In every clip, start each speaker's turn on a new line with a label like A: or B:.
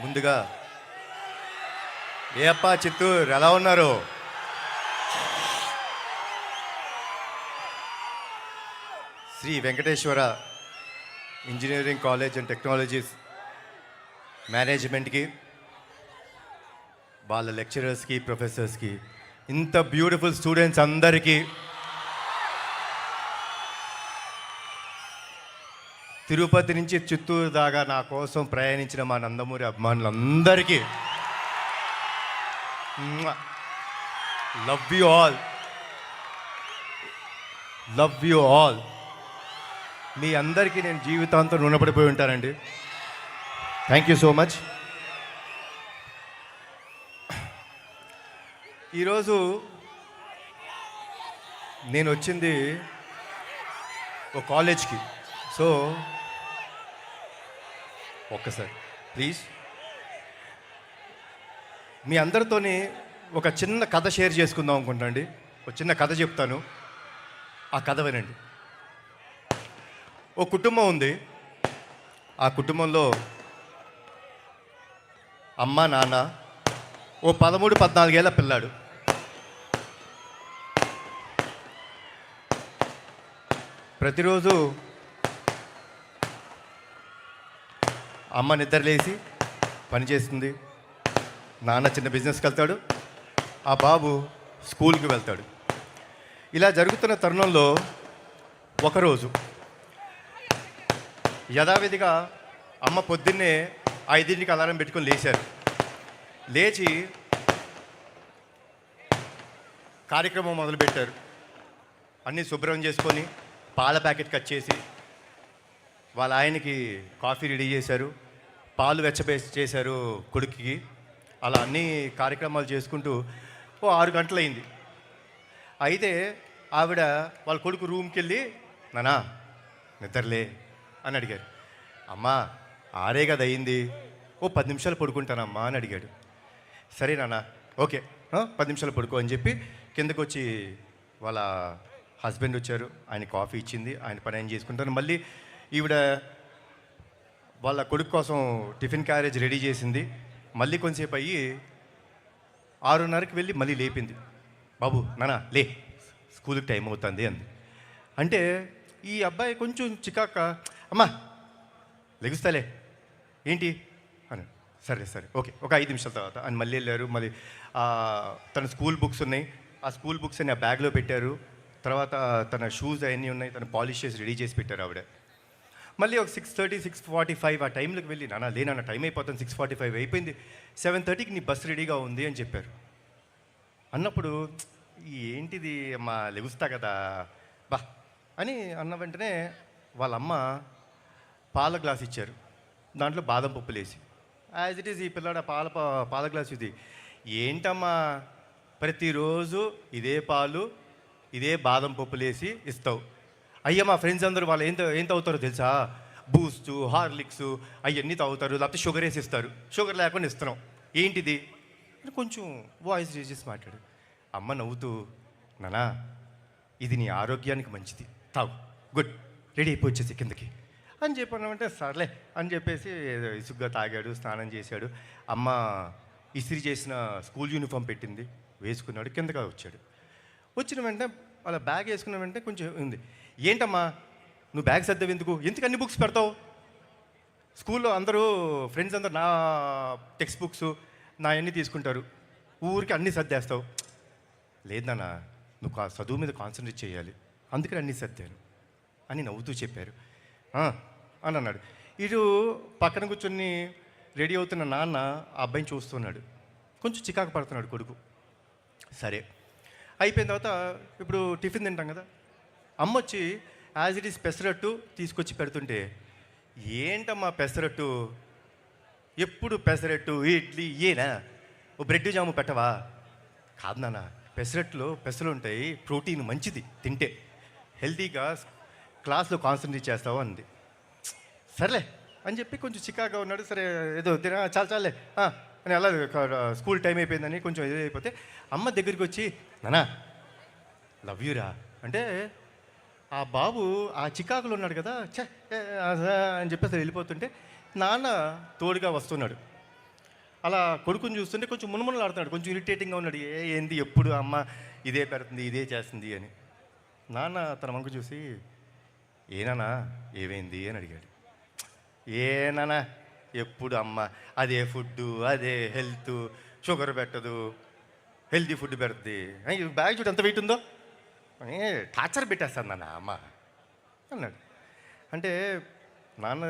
A: ముందుగా ఏ అప్ప చిత్తూరు ఎలా ఉన్నారు? Shri Venkateswara engineering college and technologies మేనేజ్మెంట్కి, వాళ్ళ లెక్చరర్స్కి, ప్రొఫెసర్స్కి, ఇంత బ్యూటిఫుల్ స్టూడెంట్స్ అందరికీ, తిరుపతి నుంచి చిత్తూరు దాకా నా కోసం ప్రయాణించిన మా నందమూరి అభిమానులందరికీ love you all, love you all. మీ అందరికీ నేను జీవితాంతం రుణపడిపోయి ఉంటానండి. Thank you so much. ఈరోజు నేను వచ్చింది ఒక కాలేజ్కి. సో ఒక్కసారి ప్లీజ్ మీ అందరితోని ఒక చిన్న కథ షేర్ చేసుకుందాం అనుకుంటానండి. ఒక చిన్న కథ చెప్తాను, ఆ కథ వినండి. ఓ కుటుంబం ఉంది. ఆ కుటుంబంలో అమ్మ, నాన్న, ఓ 13-14 ఏళ్ళ పిల్లాడు. ప్రతిరోజు అమ్మ నిద్రలేసి పని చేస్తుంది, నాన్న చిన్న బిజినెస్కి వెళ్తాడు, ఆ బాబు స్కూల్కి వెళ్తాడు. ఇలా జరుగుతున్న తరుణంలో ఒకరోజు యథావిధిగా అమ్మ పొద్దున్నే 5ంటికి అలారం పెట్టుకొని లేచారు. లేచి కార్యక్రమం మొదలుపెట్టారు. అన్నీ శుభ్రం చేసుకొని పాల ప్యాకెట్ కట్ చేసి వాళ్ళ ఆయనకి కాఫీ రెడీ చేశారు, పాలు చేశారు కొడుకుకి. అలా అన్ని కార్యక్రమాలు చేసుకుంటూ ఓ 6 గంటలైంది. అయితే ఆవిడ వాళ్ళ కొడుకు రూమ్కి వెళ్ళి, నానా నిద్రలే అని అడిగారు. అమ్మా 6 కదా అయింది, ఓ 10 నిమిషాలు పడుకుంటానమ్మా అని అడిగాడు. సరే నాన్న, ఓకే 10 నిమిషాలు పడుకో అని చెప్పి కిందకు వచ్చి వాళ్ళ హస్బెండ్ వచ్చారు. ఆయన కాఫీ ఇచ్చింది, ఆయన పని ఆయన చేసుకుంటాను. మళ్ళీ ఈవిడ వాళ్ళ కొడుకు కోసం టిఫిన్ క్యారేజ్ రెడీ చేసింది. మళ్ళీ కొంచెంసేపు అయ్యి 6:30కి వెళ్ళి మళ్ళీ లేపింది. బాబు నాన్న లే, స్కూల్కి టైం అవుతుంది అంది. అంటే ఈ అబ్బాయి కొంచెం చికాక, అమ్మా లెగుస్తాలే ఏంటి అని. సరే సరే ఓకే, ఒక 5 నిమిషాల తర్వాత అని మళ్ళీ వెళ్ళారు. మళ్ళీ తన స్కూల్ బుక్స్ ఉన్నాయి, ఆ స్కూల్ బుక్స్ అన్ని ఆ బ్యాగ్లో పెట్టారు. తర్వాత తన షూస్ అవన్నీ ఉన్నాయి, తను పాలిష్ చేసి రెడీ చేసి పెట్టారు ఆవిడ. మళ్ళీ ఒక 6:30, 6:45 ఆ టైంలోకి వెళ్ళి, నాన్న లేనన్న టైం అయిపోతుంది, 6:45 అయిపోయింది, 7:30కి నీ బస్సు రెడీగా ఉంది అని చెప్పారు. అన్నప్పుడు ఏంటిది అమ్మా లెగుస్తా కదా బా అని అన్న వెంటనే వాళ్ళ అమ్మ పాల గ్లాస్ ఇచ్చారు, దాంట్లో బాదం పప్పులు వేసి. యాజ్ ఇట్ ఈజ్ ఈ పిల్లాడ పాల గ్లాస్ ఇది ఏంటమ్మా ప్రతిరోజు ఇదే పాలు ఇదే బాదం పప్పులు వేసి ఇస్తావు? అయ్యా మా ఫ్రెండ్స్ అందరూ వాళ్ళు ఏం తాగుతారో తెలుసా, బూస్ట్, హార్లిక్స్ అవన్నీ తాగుతారు, లేకపోతే షుగర్ వేసి ఇస్తారు, షుగర్ లేకుండా ఇస్తున్నాం, ఏంటిది అని కొంచెం వాయిస్ రేజ్ చేసి మాట్లాడు. అమ్మ నవ్వుతూ, నానా ఇది నీ ఆరోగ్యానికి మంచిది, తాగు, గుడ్, రెడీ అయిపోయి కిందకి అని చెప్పానంటే సర్లే అని చెప్పేసి ఇసుగ్గా తాగాడు, స్నానం చేశాడు. అమ్మ ఇస్త్రీ చేసిన స్కూల్ యూనిఫామ్ పెట్టింది, వేసుకున్నాడు, కిందగా వచ్చాడు. వచ్చిన వెంటనే వాళ్ళ బ్యాగ్ వేసుకున్న వెంటనే కొంచెం ఉంది. ఏంటమ్మా నువ్వు బ్యాగ్ సర్దావు, ఎందుకు అన్ని బుక్స్ పెడతావు? స్కూల్లో అందరూ ఫ్రెండ్స్ అందరూ నా టెక్స్ట్ బుక్స్ నా అన్నీ తీసుకుంటారు, ఊరికి అన్నీ సర్దేస్తావు. లేదన్నా నువ్వు చదువు మీద కాన్సన్ట్రేట్ చేయాలి, అందుకని అన్నీ సర్దాను అని నవ్వుతూ చెప్పారు అని అన్నాడు. ఇటు పక్కన కూర్చొని రెడీ అవుతున్న నాన్న ఆ అబ్బాయిని చూస్తున్నాడు, కొంచెం చికాకు పడుతున్నాడు కొడుకు. సరే అయిపోయిన తర్వాత ఇప్పుడు టిఫిన్ తింటాం కదా, అమ్మ వచ్చి యాజ్ ఇట్ ఈస్ పెసరట్టు తీసుకొచ్చి పెడుతుంటే, ఏంటమ్మా పెసరట్టు, ఎప్పుడు పెసరట్టు ఇడ్లీ ఏనా, ఓ బ్రెడ్ జాము పెట్టవా? కాదు నాన్న, పెసరట్టులో పెసలు ఉంటాయి, ప్రోటీన్ మంచిది, తింటే హెల్తీగా క్లాస్లో కాన్సన్ట్రేట్ చేస్తావు అంది. సర్లే అని చెప్పి కొంచెం చికాగా ఉన్నాడు. సరే ఏదో తిన చాలే అని అలా స్కూల్ టైం అయిపోయిందని కొంచెం ఏదో అయిపోతే అమ్మ దగ్గరికి వచ్చి, నానా లవ్ యూరా అంటే ఆ బాబు ఆ చికాకులో ఉన్నాడు కదా, అని చెప్పేసి వెళ్ళిపోతుంటే నాన్న తోడుగా వస్తున్నాడు. అలా కొడుకుని చూస్తుంటే కొంచెం మునుమునలు ఆడుతున్నాడు, కొంచెం ఇరిటేటింగ్గా ఉన్నాడు. ఏంది ఎప్పుడు అమ్మ ఇదే పెడుతుంది ఇదే చేస్తుంది అని. నాన్న తన వంక చూసి, ఏనానా ఏమైంది అని అడిగాడు. ఏనానా ఎప్పుడు అమ్మ అదే ఫుడ్డు అదే హెల్త్, షుగర్ పెట్టదు, హెల్తీ ఫుడ్ పెడుతుంది, బ్యాగ్ చూడు ఎంత వెయిట్ ఉందో అని టార్చర్ పెట్టేస్తాను నాన్న అమ్మ అన్నాడు. అంటే నాన్న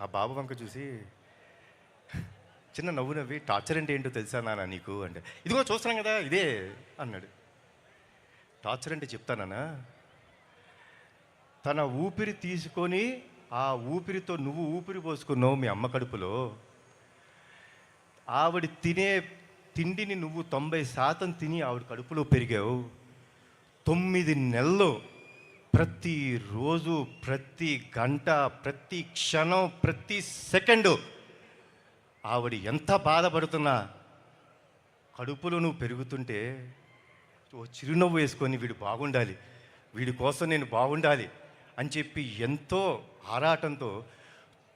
A: ఆ బాబు వంక చూసి చిన్న నవ్వు నవ్వి, టార్చర్ అంటే ఏంటో తెలుసా నాన్న నీకు అంటే, ఇదిగో చూస్తున్నాం కదా ఇదే అన్నాడు. టార్చర్ అంటే చెప్తానా, తన ఊపిరి తీసుకొని ఆ ఊపిరితో నువ్వు ఊపిరి పోసుకున్నావు మీ అమ్మ కడుపులో. ఆవిడ తినే తిండిని నువ్వు 90% తిని ఆవిడ కడుపులో పెరిగావు. 9 నెలలు ప్రతిరోజు, ప్రతి గంట, ప్రతి క్షణం, ప్రతి సెకండు ఆవిడ ఎంత బాధపడుతున్నా కడుపులో నువ్వు పెరుగుతుంటే ఓ చిరునవ్వు వేసుకొని వీడు బాగుండాలి, వీడి కోసం నేను బాగుండాలి అని చెప్పి ఎంతో ఆరాటంతో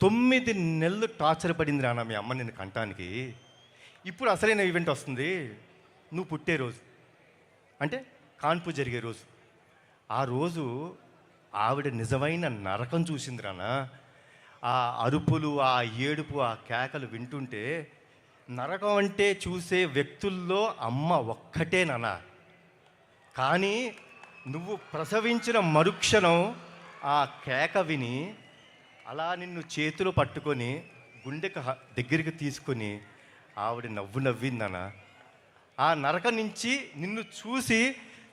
A: 9 నెలలు టార్చర్ పడింది నాన్న మీ అమ్మ నిన్ను కంటానికి. ఇప్పుడు అసలైన ఈవెంట్ వస్తుంది, నువ్వు పుట్టే రోజు, అంటే కాన్పు జరిగే రోజు. ఆ రోజు ఆవిడ నిజమైన నరకం చూసింది నాన్న. ఆ అరుపులు, ఆ ఏడుపు, ఆ కేకలు వింటుంటే నరకం అంటే చూసే వ్యక్తుల్లో అమ్మ ఒక్కటే నాన్న. కానీ నువ్వు ప్రసవించిన మరుక్షణం ఆ కేక విని అలా నిన్ను చేతులు పట్టుకొని గుండెకి దగ్గరికి తీసుకొని ఆవిడ నవ్వు నవ్విందన్న. ఆ నరకం నుంచి నిన్ను చూసి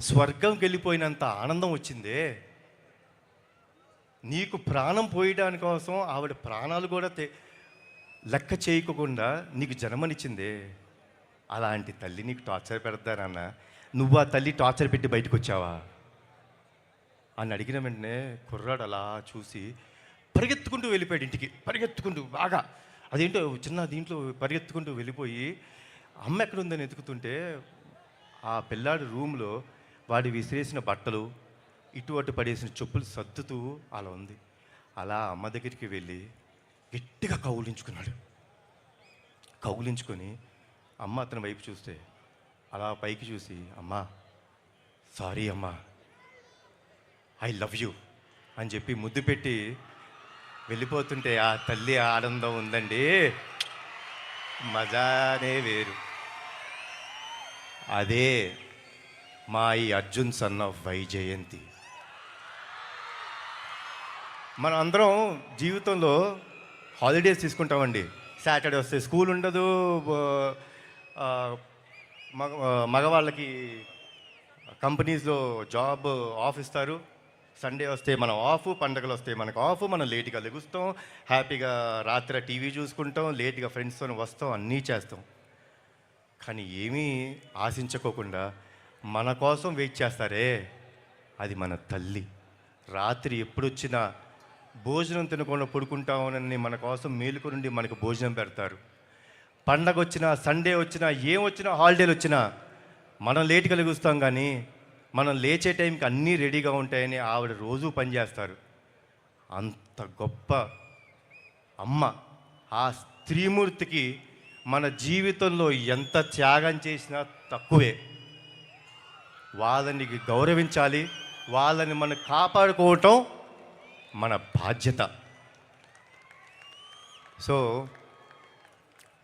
A: స్వర్గంకి వెళ్ళిపోయినంత ఆనందం వచ్చిందే. నీకు ప్రాణం పోయడానికి కోసం ఆవిడ ప్రాణాలు కూడా లెక్క చేయకుండా నీకు జన్మనిచ్చిందే. అలాంటి తల్లి నీకు టార్చర్ పెడతానన్న, నువ్వు ఆ తల్లి టార్చర్ పెట్టి బయటకు వచ్చావా అని అడిగిన వెంటనే కుర్రాడు అలా చూసి పరిగెత్తుకుంటూ వెళ్ళిపోయాడు ఇంటికి. పరిగెత్తుకుంటూ బాగా అదేంటో చిన్న దీంట్లో పరిగెత్తుకుంటూ వెళ్ళిపోయి అమ్మ ఎక్కడుందని ఎతుకుతుంటే ఆ పిల్లాడి రూమ్లో వాడి విసిరేసిన బట్టలు, ఇటు అటు పడేసిన చెప్పులు సర్దుతూ అలా ఉంది. అలా అమ్మ దగ్గరికి వెళ్ళి గట్టిగా కౌగిలించుకున్నాడు. కౌగిలించుకొని అమ్మ అతని వైపు చూస్తే అలా పైకి చూసి, అమ్మా సారీ అమ్మా, ఐ లవ్ యూ అని చెప్పి ముద్దు పెట్టి వెళ్ళిపోతుంటే ఆ తల్లి ఆనందం ఉందండి, మజానే వేరు. అదే మా ఈ అర్జున్ సన్ ఆఫ్ వైజయంతి. మనం అందరం జీవితంలో హాలిడేస్ తీసుకుంటామండి. సాటర్డే వస్తే స్కూల్ ఉండదు, మగవాళ్ళకి కంపెనీస్లో జాబ్ ఆఫ్ ఇస్తారు. సండే వస్తే మనం ఆఫ్, పండగలు వస్తే మనకు ఆఫ్, మనం లేట్గా లెగుస్తాం, హ్యాపీగా రాత్రి టీవీ చూసుకుంటాం, లేట్గా ఫ్రెండ్స్తో వస్తాం, అన్నీ చేస్తాం. కానీ ఏమీ ఆశించుకోకుండా మన కోసం వెయిట్ చేస్తారే, అది మన తల్లి. రాత్రి ఎప్పుడొచ్చినా భోజనం తినకుండా పడుకుంటామని మన కోసం మేలుకొనుండి మనకు భోజనం పెడతారు. పండగ వచ్చినా, సండే వచ్చినా, ఏమొచ్చినా, హాలిడేలు వచ్చినా మనం లేట్గా లెగుస్తాం, కానీ మనం లేచే టైంకి అన్నీ రెడీగా ఉంటాయని ఆవిడ రోజు పనిచేస్తారు. అంత గొప్ప అమ్మ. ఆ స్త్రీమూర్తికి మన జీవితంలో ఎంత త్యాగం చేసినా తక్కువే. వాళ్ళని గౌరవించాలి, వాళ్ళని మనం కాపాడుకోవటం మన బాధ్యత. సో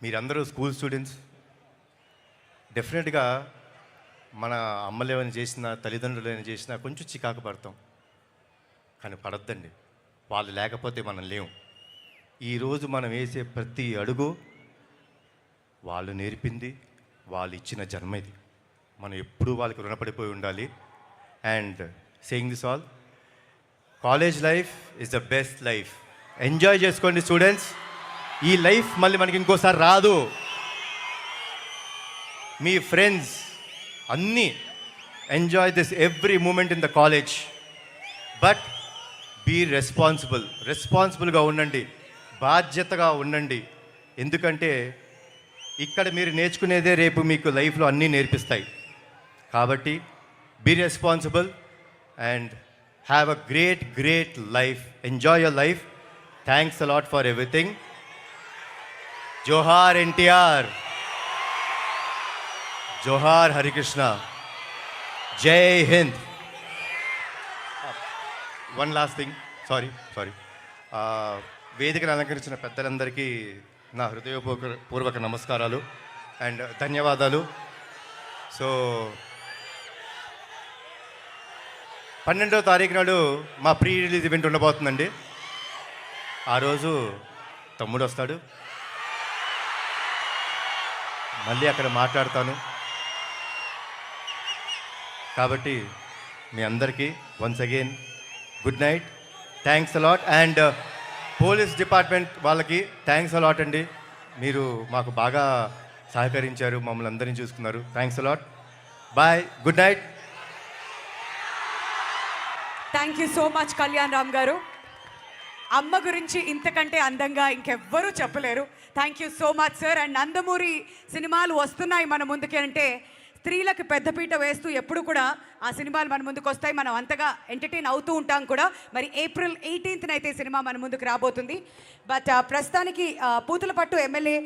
A: మీరందరూ స్కూల్ స్టూడెంట్స్, డెఫినెట్గా మన అమ్మలు ఏమైనా చేసినా, తల్లిదండ్రులు ఏమైనా చేసినా కొంచెం చికాకు పడతాం, కానీ పడద్దండి. వాళ్ళు లేకపోతే మనం లేవు. ఈరోజు మనం వేసే ప్రతి అడుగు వాళ్ళు నేర్పింది, వాళ్ళు ఇచ్చిన జన్మ ఇది. మనం ఎప్పుడూ వాళ్ళకి రుణపడిపోయి ఉండాలి. And saying this all, college life is the best life. Enjoy చేసుకోండి స్టూడెంట్స్. ఈ లైఫ్ మళ్ళీ మనకి ఇంకోసారి రాదు. మీ ఫ్రెండ్స్ అన్నీ enjoy this every moment in the college. But be రెస్పాన్సిబుల్గా ఉండండి, బాధ్యతగా ఉండండి. ఎందుకంటే ఇక్కడ మీరు నేర్చుకునేదే రేపు మీకు లైఫ్లో అన్నీ నేర్పిస్తాయి. కాబట్టి be responsible and have a great life. Enjoy your life. Thanks a lot for everything. జోహార్ ఎన్టీఆర్, జోహార్ హరికృష్ణ, జై హింద్. వన్ లాస్ట్ థింగ్, సారీ వేదికను అలంకరించిన పెద్దలందరికీ నా హృదయపూర్వక నమస్కారాలు అండ్ ధన్యవాదాలు. సో 12వ తారీఖు నాడు మా ప్రీ రిలీజ్ ఈవెంట్ ఉండబోతుందండి. ఆ రోజు తమ్ముడు వస్తాడు, మళ్ళీ అక్కడ మాట్లాడతాను. కాబట్టి మీ అందరికీ once again good night, thanks a lot. And police department వాళ్ళకి థ్యాంక్స్ అలాట్ అండి. మీరు మాకు బాగా సహకరించారు, మమ్మల్ని అందరినీ చూసుకున్నారు. Thanks a lot, bye, good night.
B: Thank you so much Kalyan Ram garu. అమ్మ గురించి ఇంతకంటే అందంగా ఇంకెవ్వరూ చెప్పలేరు. Thank you so much sir. And Nandamuri సినిమాలు వస్తున్నాయి మన ముందుకి అంటే స్త్రీలకు పెద్దపీట వేస్తూ ఎప్పుడు కూడా ఆ సినిమాలు మన ముందుకు వస్తాయి. మనం అంతగా ఎంటర్టైన్ అవుతూ ఉంటాం కూడా. మరి April 18th అయితే సినిమా మన ముందుకు రాబోతుంది. బట్ ప్రస్తుతానికి పూతలపట్టు ఎమ్మెల్యే